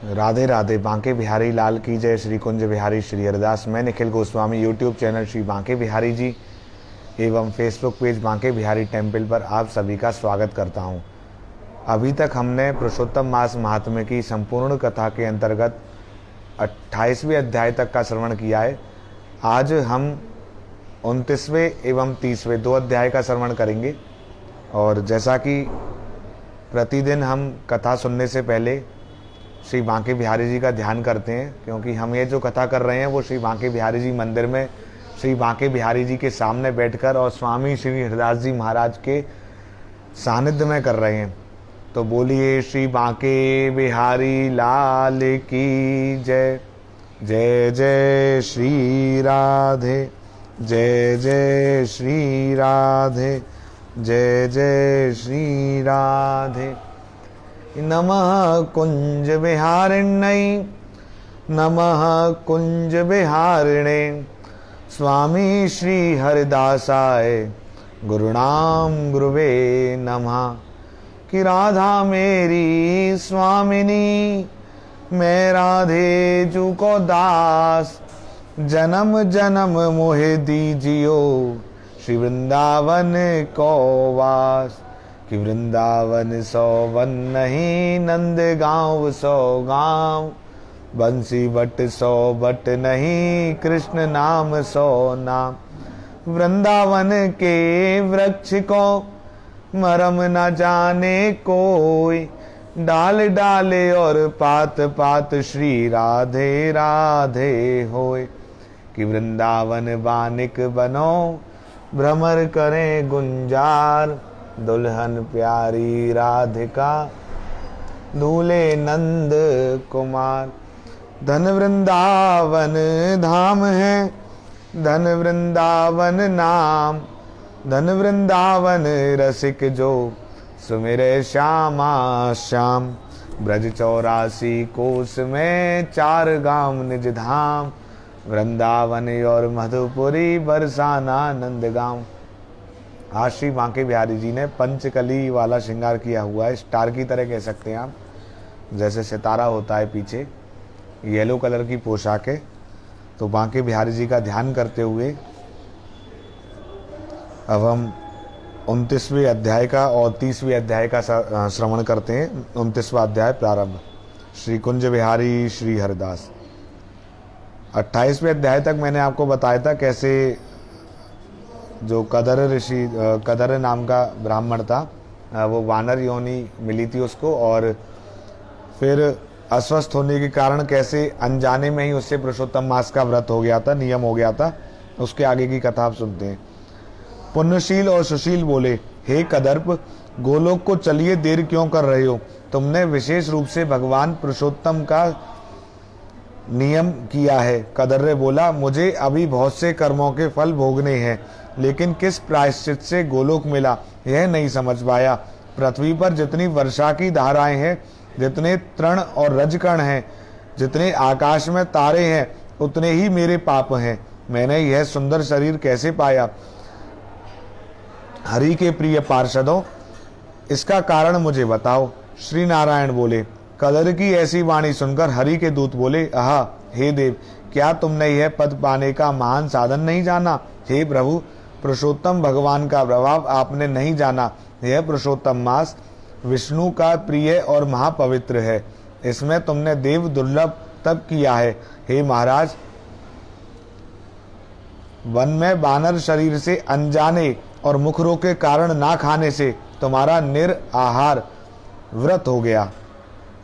राधे राधे। बांके बिहारी लाल की जय। श्री कुंज बिहारी श्री हरिदास। मैं निखिल गोस्वामी यूट्यूब चैनल श्री बांके बिहारी जी एवं Facebook page Banke Bihari temple पर आप सभी का स्वागत करता हूं। अभी तक हमने पुरुषोत्तम मास महात्म्य की संपूर्ण कथा के अंतर्गत 28वें अध्याय तक का श्रवण किया है। आज हम 29वें एवं 30वें दो अध्याय का श्रवण करेंगे। और जैसा कि प्रतिदिन हम कथा सुनने से पहले श्री बांके बिहारी जी का ध्यान करते हैं, क्योंकि हम ये जो कथा कर रहे हैं वो श्री बांके बिहारी जी मंदिर में श्री बांके बिहारी जी के सामने बैठकर और स्वामी श्री हरिदास जी महाराज के सानिध्य में कर रहे हैं। तो बोलिए श्री बांके बिहारी लाल की जय। जय जय श्री राधे, जय जय श्री राधे, जय जय श्री राधे। नमः कुंज विहारिण्यै, नमः कुंज विहारिणे, स्वामी श्री हरिदासाय गुरुणाम गुरुवे नमः। कि राधा मेरी स्वामिनी, मैं राधे जू को दास, जन्म जन्म मोहे दीजियो श्री वृंदावन को वास। कि वृंदावन सौ वन नहीं, नंद गाँव सौ गाँव, बंसी बट सौ बट नहीं, कृष्ण नाम सौ नाम। वृंदावन के वृक्ष को मरम न जाने कोई, डाल डाले और पात पात श्री राधे राधे होय। कि वृंदावन बानिक बनो, भ्रमर करें गुंजार, दुल्हन प्यारी राधिका दूल्हे नंद कुमार। धन वृंदावन धाम है, धन वृंदावन नाम, धन वृंदावन रसिक जो सुमिरे श्यामा श्याम। ब्रज 84 कोस में 4 गांव निज धाम, वृंदावन और मधुपुरी बरसाना नंद गांव। आज श्री बांके बिहारी जी ने पंचकली वाला श्रृंगार किया हुआ है, स्टार की तरह कह सकते हैं आप, जैसे सितारा होता है पीछे, येलो कलर की पोशाक है। तो बांके बिहारी जी का ध्यान करते हुए अब हम 29वें अध्याय का और 30वें अध्याय का श्रवण करते हैं। 29वां अध्याय प्रारंभ। श्री कुंज बिहारी श्री हरिदास। 28वें अध्याय तक मैंने आपको बताया था कैसे जो कदर ऋषि, कदर नाम का ब्राह्मण था, वो वानर योनि मिली थी उसको, और फिर अस्वस्थ होने के कारण कैसे अनजाने में ही उससे पुरुषोत्तम मास का व्रत हो गया था, नियम हो गया था। उसके आगे की कथा आप सुनते हैं। पुण्यशील और सुशील बोले, हे कदर्प, गोलोक को चलिए, देर क्यों कर रहे हो? तुमने विशेष रूप से भगवान पुरुषोत्तम का नियम किया है। कदर्रे बोला, मुझे अभी बहुत से कर्मों के फल भोगने हैं, लेकिन किस प्रायश्चित से गोलोक मिला यह नहीं समझ पाया। पृथ्वी पर जितनी वर्षा की धाराएं हैं, जितने तृण और रजकण हैं, जितने आकाश में तारे हैं, उतने ही मेरे पाप हैं। मैंने यह सुंदर शरीर कैसे पाया? हरि के प्रिय पार्षदों, इसका कारण मुझे बताओ। श्री नारायण बोले। कदर की ऐसी वाणी सुनकर हरि के दूत बोले, आहा हे देव, क्या तुमने यह पद पाने का महान साधन नहीं जाना? हे प्रभु, पुरुषोत्तम भगवान का प्रभाव आपने नहीं जाना। यह पुरुषोत्तम मास विष्णु का प्रिय और महापवित्र है। इसमें तुमने देव दुर्लभ तप किया है। हे महाराज, वन में बानर शरीर से अनजाने और मुखरोग के कारण ना खाने से तुम्हारा निराहार व्रत हो गया।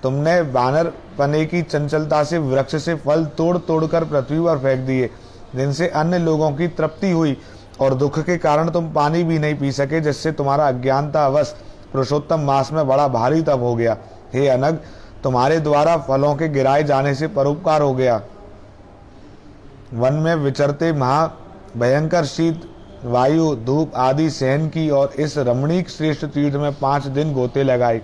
तुमने बानर पने की चंचलता से वृक्ष से फल तोड़ तोड़कर पृथ्वी पर फेंक दिए, जिनसे अन्य लोगों की तृप्ति हुई, और दुख के कारण तुम पानी भी नहीं पी सके, जिससे तुम्हारा अज्ञानता अवश पुरुषोत्तम मास में बड़ा भारी तप हो गया। हे अनग, तुम्हारे द्वारा फलों के गिराए जाने से परोपकार हो गया। वन में विचरते महा भयंकर शीत, वायु, धूप आदि सहन की और इस रमणीक श्रेष्ठ तीर्थ में 5 दिन गोते लगाए,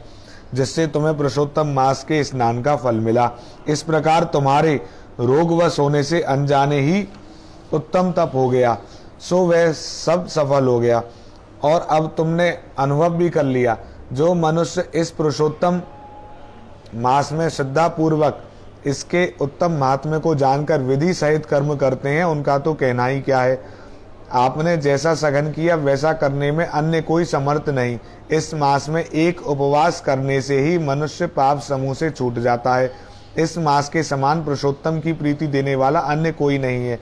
जिससे तुम्हें पुरुषोत्तम मास के स्नान का फल मिला। इस प्रकार तुम्हारे रोगवश होने से अनजाने ही उत्तम तप हो गया, सो वह सब सफल हो गया। और अब तुमने अनुभव भी कर लिया, जो मनुष्य इस पुरुषोत्तम मास में श्रद्धा पूर्वक इसके उत्तम महात्म्य को जानकर विधि सहित कर्म करते हैं, उनका तो कहना ही क्या है। आपने जैसा सघन किया वैसा करने में अन्य कोई समर्थ नहीं। इस मास में एक उपवास करने से ही मनुष्य पाप समूह से छूट जाता है। इस मास के समान पुरुषोत्तम की प्रीति देने वाला अन्य कोई नहीं है।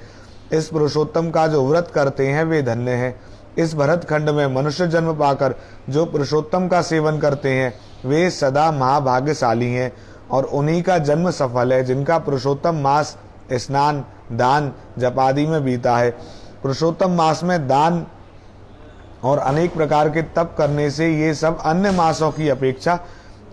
इस पुरुषोत्तम का जो व्रत करते हैं वे धन्य हैं। इस भरत खंड में मनुष्य जन्म पाकर जो पुरुषोत्तम का सेवन करते हैं वे सदा महाभाग्यशाली हैं और उन्हीं का जन्म सफल है, जिनका पुरुषोत्तम मास स्नान, दान, जप आदि में बीता है। पुरुषोत्तम मास में दान और अनेक प्रकार के तप करने से ये सब अन्य मासों की अपेक्षा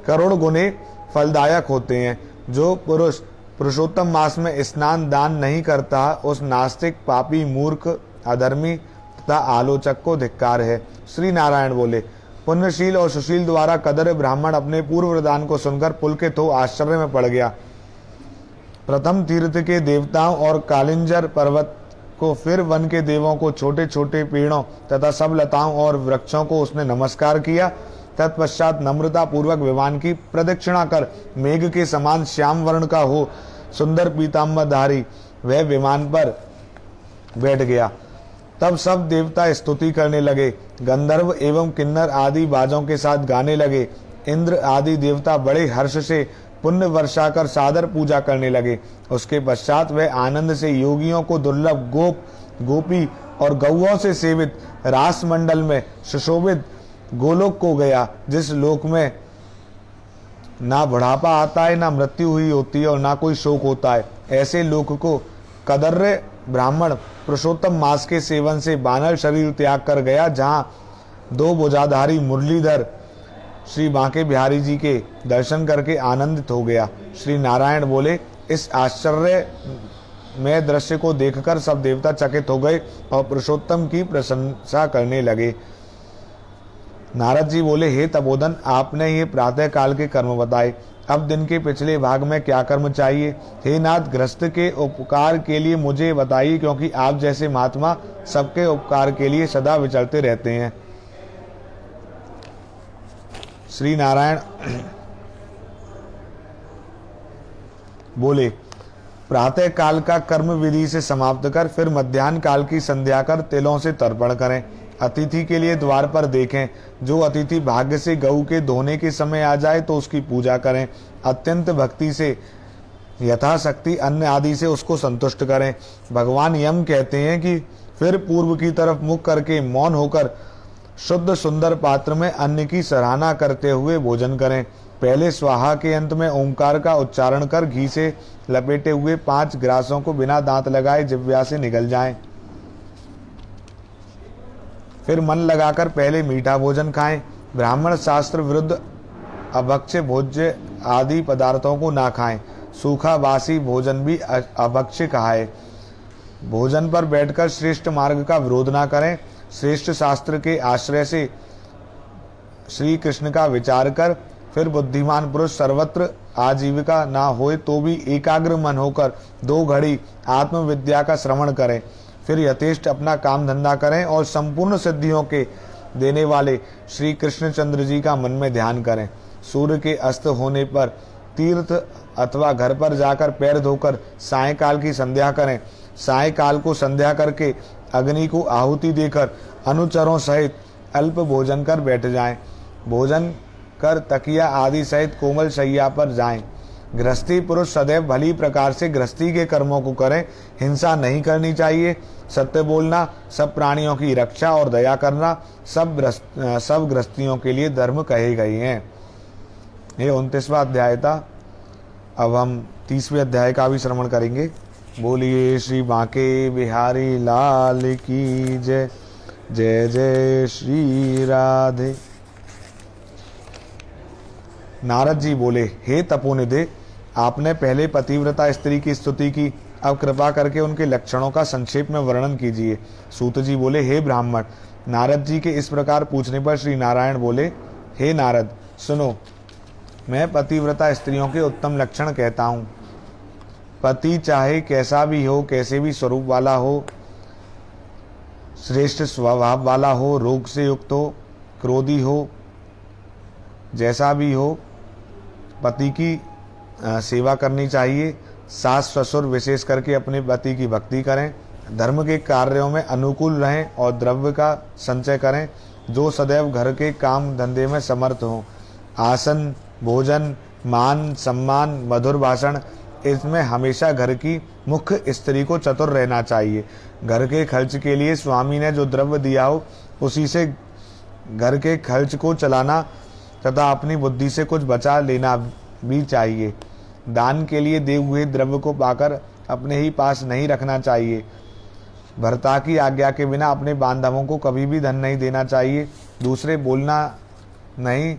करोड़ गुने फलदायक होते हैं। जो पुरुष पुरुषोत्तम मास में स्नान दान नहीं करता उस नास्तिक, पापी, मूर्ख, अधर्मी तथा आलोचक को धिक्कार है। श्री नारायण बोले, पुण्यशील और सुशील द्वारा कदर ब्राह्मण अपने पूर्व वरदान को सुनकर पुलकित हो आश्चर्य में पड़ गया। प्रथम तीर्थ के देवताओं और कालिंजर पर्वत को, फिर वन के देवों को, छोटे छोटे पेड़ों तथा सब लताओं और वृक्षों को उसने नमस्कार किया। तत्पश्चात नम्रता पूर्वक विमान की प्रदक्षिणा कर मेघ के समान श्याम वर्ण का हो सुंदर पीताम्बरधारी वह विमान पर बैठ गया। तब सब देवता स्तुति करने लगे, गंधर्व एवं किन्नर आदि बाजों के साथ गाने लगे। इंद्र आदि देवता बड़े हर्ष से पुण्य वर्षा कर सादर पूजा करने लगे। उसके पश्चात वह आनंद से योगियों को दुर्लभ गोप, गोपी और गौओं से सेवित रास मंडल में सुशोभित गोलोक को गया, जिस लोक में ना बुढ़ापा आता है, ना मृत्यु हुई होती है और ना कोई शोक होता है। ऐसे लोक को कदर्य ब्राह्मण पुरुषोत्तम मास के सेवन से बानर शरीर त्याग कर गया, जहाँ दो भुजाधारी मुरलीधर श्री बांके बिहारी जी के दर्शन करके आनंदित हो गया। श्री नारायण बोले, इस आश्चर्य में दृश्य को देखकर सब देवता चकित हो गए और पुरुषोत्तम की प्रशंसा करने लगे। नारद जी बोले, हे तपोधन, आपने ये प्रातः काल के कर्म बताए, अब दिन के पिछले भाग में क्या कर्म चाहिए? हे नाथ, गृहस्थ के उपकार के लिए मुझे बताइए, क्योंकि आप जैसे महात्मा सबके उपकार के लिए सदा विचरते रहते हैं। श्री नारायण बोले, प्रातः काल का कर्म विधि से समाप्त कर फिर मध्याह्न काल की संध्या कर तिलों से तर्पण करें। अतिथि के लिए द्वार पर देखें। जो अतिथि भाग्य से गऊ के धोने के समय आ जाए तो उसकी पूजा करें। अत्यंत भक्ति से यथाशक्ति अन्न आदि से उसको संतुष्ट करें। भगवान यम कहते हैं कि फिर पूर्व की तरफ मुख करके मौन होकर शुद्ध सुंदर पात्र में अन्न की सराहना करते हुए भोजन करें। पहले स्वाहा के अंत में ओंकार का उच्चारण कर घी से लपेटे हुए 5 ग्रासों को बिना दांत लगाए जिह्वा से निगल जाएं। फिर मन लगाकर पहले मीठा भोजन खाएं। ब्राह्मण शास्त्र विरुद्ध अभक्ष्य भोज्य आदि पदार्थों को ना खाएं। सूखा बासी भोजन भी अभक्ष्य कहा है। भोजन पर बैठकर श्रेष्ठ मार्ग का विरोध ना करें। श्रेष्ठ शास्त्र के आश्रय से श्री कृष्ण का विचार कर फिर बुद्धिमान पुरुष सर्वत्र आजीविका ना होए तो भी एकाग्र मन होकर 2 घड़ी आत्मविद्या का श्रवण करें। फिर यथेष्ट अपना काम धंधा करें और संपूर्ण सिद्धियों के देने वाले श्री कृष्णचंद्र जी का मन में ध्यान करें। सूर्य के अस्त होने पर तीर्थ अथवा घर पर जाकर पैर धोकर सायंकाल की संध्या करें। सायंकाल को संध्या करके अग्नि को आहुति देकर अनुचरों सहित अल्प भोजन कर बैठ जाएं। भोजन कर तकिया आदि सहित कोमल शैया पर जाएं। गृहस्थी पुरुष सदैव भली प्रकार से गृहस्थी के कर्मों को करें। हिंसा नहीं करनी चाहिए। सत्य बोलना, सब प्राणियों की रक्षा और दया करना सब गृहस्थियों के लिए धर्म कहे गए हैं। ये 29वां अध्याय था। अब हम 30वें अध्याय का भी श्रवण करेंगे। बोलिए श्री बांके बिहारी लाल की जय। जय जय श्री राधे। नारद जी बोले, हे तपोनिधे, आपने पहले पतिव्रता स्त्री की स्तुति की, अब कृपा करके उनके लक्षणों का संक्षेप में वर्णन कीजिए। सूत जी बोले, हे ब्राह्मण। नारद जी के इस प्रकार पूछने पर श्री नारायण बोले, हे नारद, सुनो, मैं पतिव्रता स्त्रियों के उत्तम लक्षण कहता हूँ। पति चाहे कैसा भी हो, कैसे भी स्वरूप वाला हो, श्रेष्ठ स्वभाव वाला हो, रोग से युक्त हो, क्रोधी हो, जैसा भी हो, पति की सेवा करनी चाहिए। सास ससुर विशेष करके अपने पति की भक्ति करें। धर्म के कार्यों में अनुकूल रहें और द्रव्य का संचय करें। जो सदैव घर के काम धंधे में समर्थ हों। आसन, भोजन, मान सम्मान, मधुर भाषण, इसमें हमेशा घर की मुख्य स्त्री को चतुर रहना चाहिए। घर के खर्च के लिए स्वामी ने जो द्रव्य दिया हो उसी से घर के खर्च को चलाना तथा अपनी बुद्धि से कुछ बचा लेना भी चाहिए। दान के लिए दिए हुए द्रव्य को पाकर अपने ही पास नहीं रखना चाहिए। भर्ता की आज्ञा के बिना अपने बांधवों को कभी भी धन नहीं देना चाहिए। दूसरे बोलना नहीं,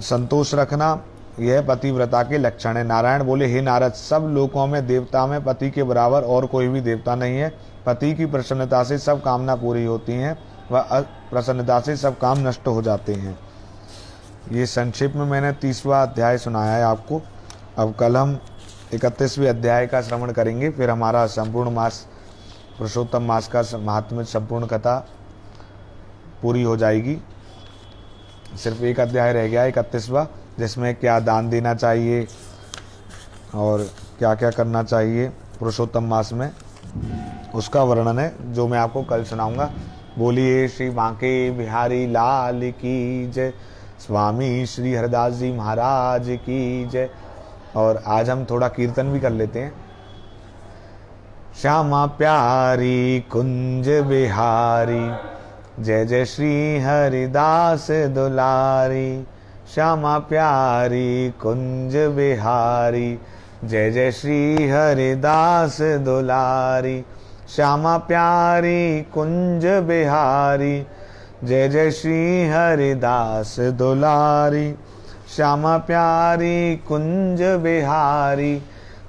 संतोष रखना, यह पतिव्रता के लक्षण है। नारायण बोले, हे नारद, सब लोकों में देवता में पति के बराबर और कोई भी देवता नहीं है। पति की प्रसन्नता से सब कामना पूरी होती हैं, वह अप्रसन्नता से सब काम नष्ट हो जाते हैं। ये संक्षेप में मैंने 30वां अध्याय सुनाया है आपको। अब कल हम 31वें अध्याय का श्रवण करेंगे। फिर हमारा संपूर्ण मास, पुरुषोत्तम मास का महात्म्य संपूर्ण कथा पूरी हो जाएगी। सिर्फ एक अध्याय रह गया 31वां, जिसमें क्या दान देना चाहिए और क्या क्या करना चाहिए पुरुषोत्तम मास में, उसका वर्णन है, जो मैं आपको कल सुनाऊंगा। बोलिए श्री बांके बिहारी लाल की जय। स्वामी श्री हरदास जी महाराज की जय। और आज हम थोड़ा कीर्तन भी कर लेते हैं। श्यामा प्यारी कुंज बिहारी, जय जय श्री हरिदास दुलारी। श्यामा प्यारी कुंज बिहारी, जय जय श्री हरिदास दुलारी। श्यामा प्यारी कुंज बिहारी, जय जय श्री हरिदास दुलारी। श्यामा प्यारी कुंज बिहारी,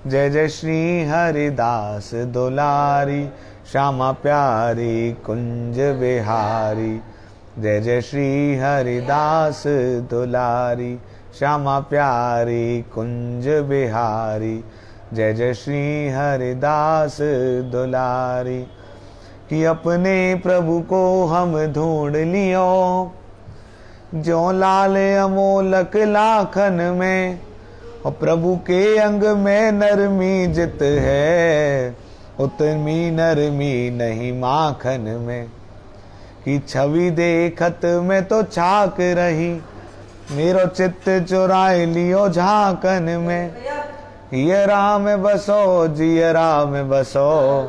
जय जय श्री हरिदास दुलारी। श्यामा प्यारी कुंज बिहारी, जय जय श्री हरिदास दुलारी। श्यामा प्यारी कुंज बिहारी, जय जय श्री हरिदास दुलारी। कि अपने प्रभु को हम ढूंढ लियो, जो लाल अमोलक लाखन में। और प्रभु के अंग में नरमी जित है, उतनी नरमी नहीं माखन में। कि छवि देखत में तो छाक रही, मेरो चित्त चुराए लियो झांकन में। ये राम बसो जिय राम बसो,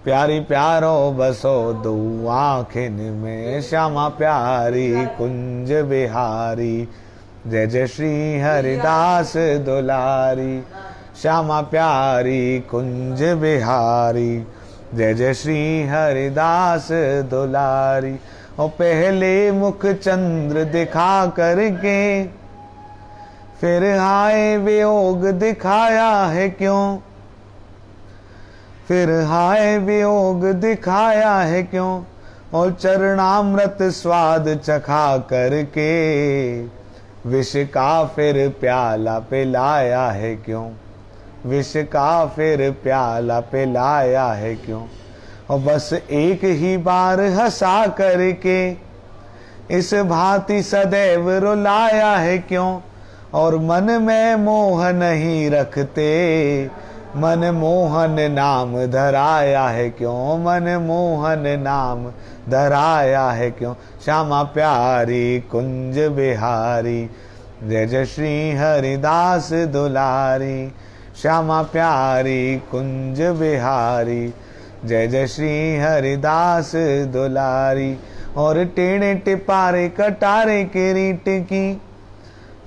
प्यारी प्यारो बसो दो आँखिन में। श्यामा प्यारी कुंज बिहारी, जय जय श्री हरिदास दुलारी। श्यामा प्यारी कुंज बिहारी, जय जय श्री हरिदास दुलारी। और पहले मुख चंद्र दिखा करके, फिर हाय वियोग दिखाया है क्यों। फिर हाय वियोग दिखाया है क्यों। और चरणामृत स्वाद चखा करके, विष का फिर प्याला पिलाया है क्यों। विष का फिर प्याला पिलाया है क्यों। और बस एक ही बार हंसा करके, इस भांति सदैव रुलाया है क्यों। और मन में मोह नहीं रखते, मन मोहन नाम धराया है क्यों। मन मोहन नाम धराया है क्यों। श्यामा प्यारी कुंज बिहारी, जय जय श्री हरिदास दुलारी। श्यामा प्यारी कुंज बिहारी, जय जय श्री हरिदास दुलारी। और टेढ़े टिपारे कटारे किरीट की,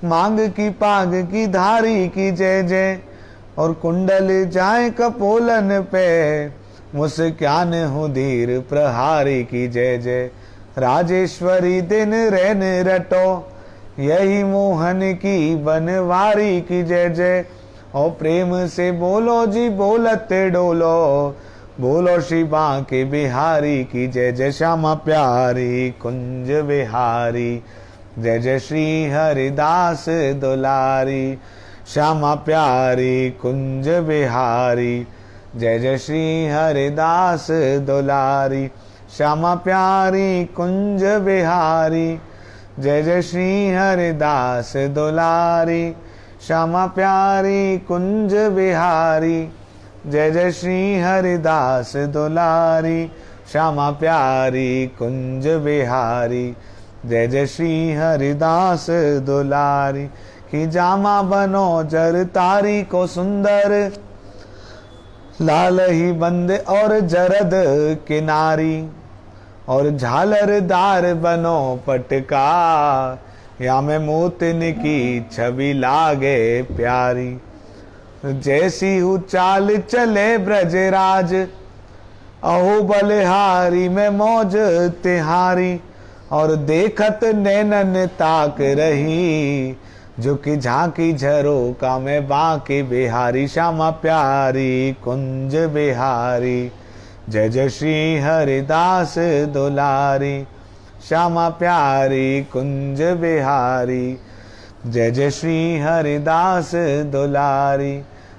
मांग की पाग की धारी की जय जय। और कुंडल जाए कपोलन पे, मुस्कान हूँ धीर प्रहारी की जय जय। राजेश्वरी दिन रैन रटो, यही मोहन की बनवारी की जय जय। और प्रेम से बोलो जी बोलते डोलो, बोलो श्री बांके बिहारी की जय जय। श्यामा प्यारी कुंज बिहारी, जय जय श्री हरिदास दुलारी। श्यामा प्यारी कुंज बिहारी, जय जय श्री हरिदास दुलारी। श्यामा प्यारी कुंज बिहारी, जय जय श्री हरिदास दुलारी, श्यामा प्यारी कुंज बिहारी। जय जय श्री हरिदास दुलारी, श्यामा प्यारी कुंज बिहारी। जय जय श्री हरिदास दुलारी, कि जामा बनो जर तारी को सुंदर, लाल ही बंद और जरद किनारी। और झालरदार बनो पटका, या में मोतिन की छवि लागे प्यारी। जैसी हूँ चाल चले ब्रजराज, अहो बलिहारी में मौज तिहारी। और देखत नैनन ताक रही, जो कि झांकी झरोका में बांके बिहारी। श्यामा प्यारी कुंज बिहारी। जय जय श्री हरिदास दुलारी, श्यामा प्यारी कुंज बिहारी। जय जय श्री हरिदास दुलारी।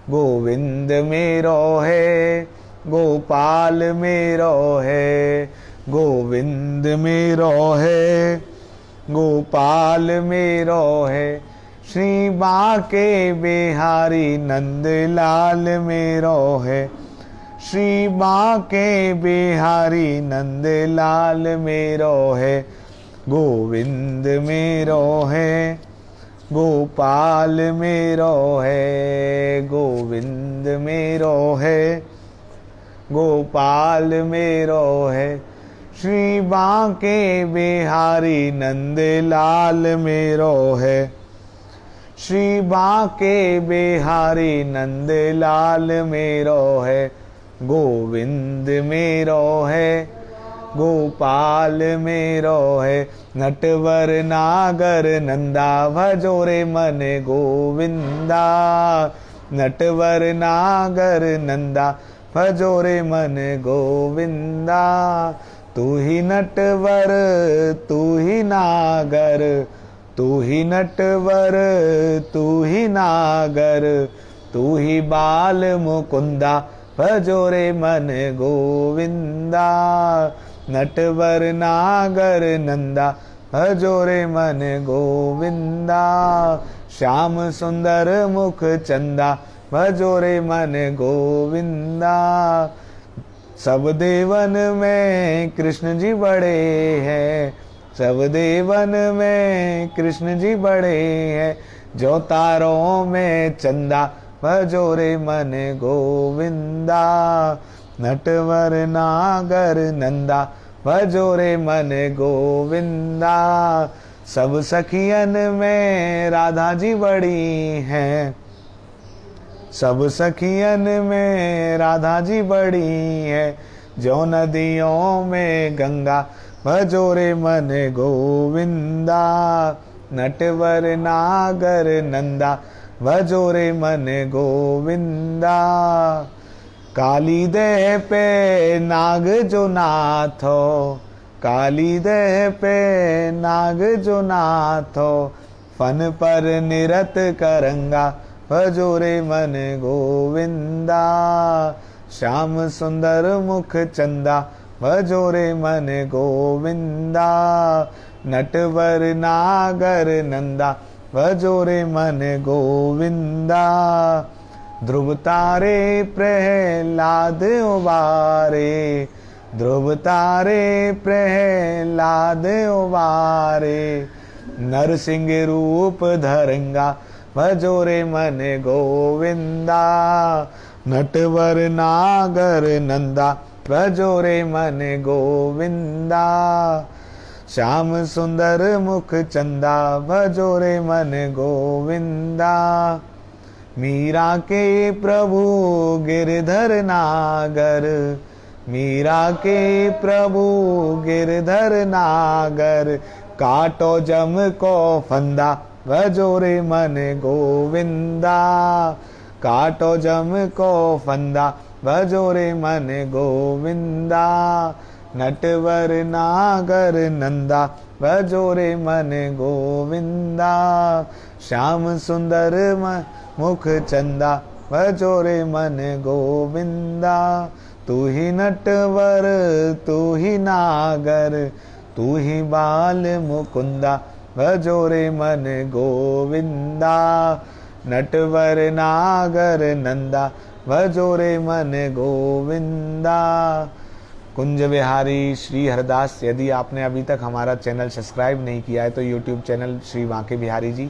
गोविंद मेरो है, गोपाल मेरो है, गोविंद मेरो है, गोपाल मेरो है। श्री बांके बिहारी नंदलाल मेरो है, श्री बांके बिहारी नंदलाल मेरो है। गोविंद मेरो है, गोपाल मेरो है, गोविंद मेरो है, गोपाल मेरो है। श्री बांके बिहारी नंदलाल मेरो है, श्री बांके बिहारी नंदलाल मेरो है। गोविंद मेरो है, गोपाल मेरो है। नटवर नागर नंदा भजोरे मन गोविंदा, नटवर नागर नंदा भजोरे मन गोविंदा। तू ही नटवर तू ही नागर, तू ही नटवर तू ही नागर, तू ही बाल मुकुंदा भजोरे मन गोविंदा। नटवर नागर नंदा भजोरे मन गोविंदा। श्याम सुंदर मुख चंदा भजोरे मन गोविंदा। सब देवन में कृष्ण जी बड़े हैं, सब देवन में कृष्ण जी बड़े हैं। जो तारों में चंदा भजोरे मन गोविंदा। नटवर नागर नंदा भजोरे मन गोविंदा। सब सखियन में राधा जी बड़ी हैं, सब सखियन में राधा जी बड़ी है। जो नदियों में गंगा भजोरे मन गोविंदा। नटवर नागर नंदा भजोरे मन गोविंदा। काली देह पे नाग जो नाथो, काली देह पे नाग जो नाथो। फन पर निरत करंगा भजोरे मन गोविंदा। श्याम सुंदर मुख चंदा भजोरे मन गोविंदा। नटवर नागर नंदा भजोरे मन गोविंदा। ध्रुव तारे प्रहलाद उबारे, ध्रुव तारे प्रहलाद उबारे। नरसिंह रूप धरंगा भजोरे मन गोविंदा। नटवर नागर नंदा भजोरे मन गोविंदा। श्याम सुंदर मुख चंदा भजोरे मन गोविंदा। मीरा के प्रभु गिरधर नागर, मीरा के प्रभु गिरधर नागर। काटो जम को फंदा भजोरे मन गोविंदा। काटो जम को फंदा भजोरे मन गोविंदा। नटवर नागर नंदा भजोरे मन गोविंदा। श्याम सुंदर मुख चंदा भजोरे मन गोविंदा। तू ही नटवर तू ही नागर, तू ही बाल मुकुंदा भजो रे मन गोविंदा, नटवर नागर नंदा, भजो रे मन गोविंदा। कुंज बिहारी श्री हरदास। यदि आपने अभी तक हमारा चैनल सब्सक्राइब नहीं किया है तो यूट्यूब चैनल श्री बांके बिहारी जी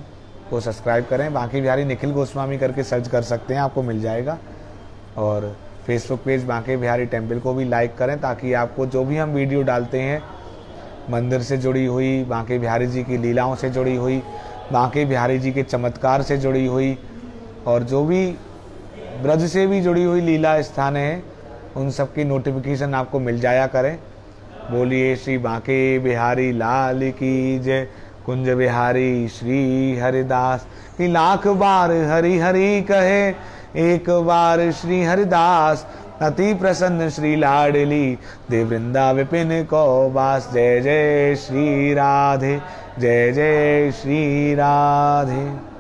को सब्सक्राइब करें। बांके बिहारी निखिल गोस्वामी करके सर्च कर सकते हैं, आपको मिल जाएगा। और Facebook page Banke Bihari temple को भी लाइक करें, ताकि आपको जो भी हम वीडियो डालते हैं मंदिर से जुड़ी हुई, बांके बिहारी जी की लीलाओं से जुड़ी हुई, बांके बिहारी जी के चमत्कार से जुड़ी हुई, और जो भी ब्रज से भी जुड़ी हुई लीला स्थान है, उन सब की नोटिफिकेशन आपको मिल जाया करें। बोलिए श्री बांके बिहारी लाल की जय। कुंज बिहारी श्री हरिदास की लाख बार हरि हरि कहे, एक बार श्री हरिदास अति प्रसन्न श्री लाडली, दे वृंदा विपिन को वास। जय जय श्री राधे, जय जय श्री राधे।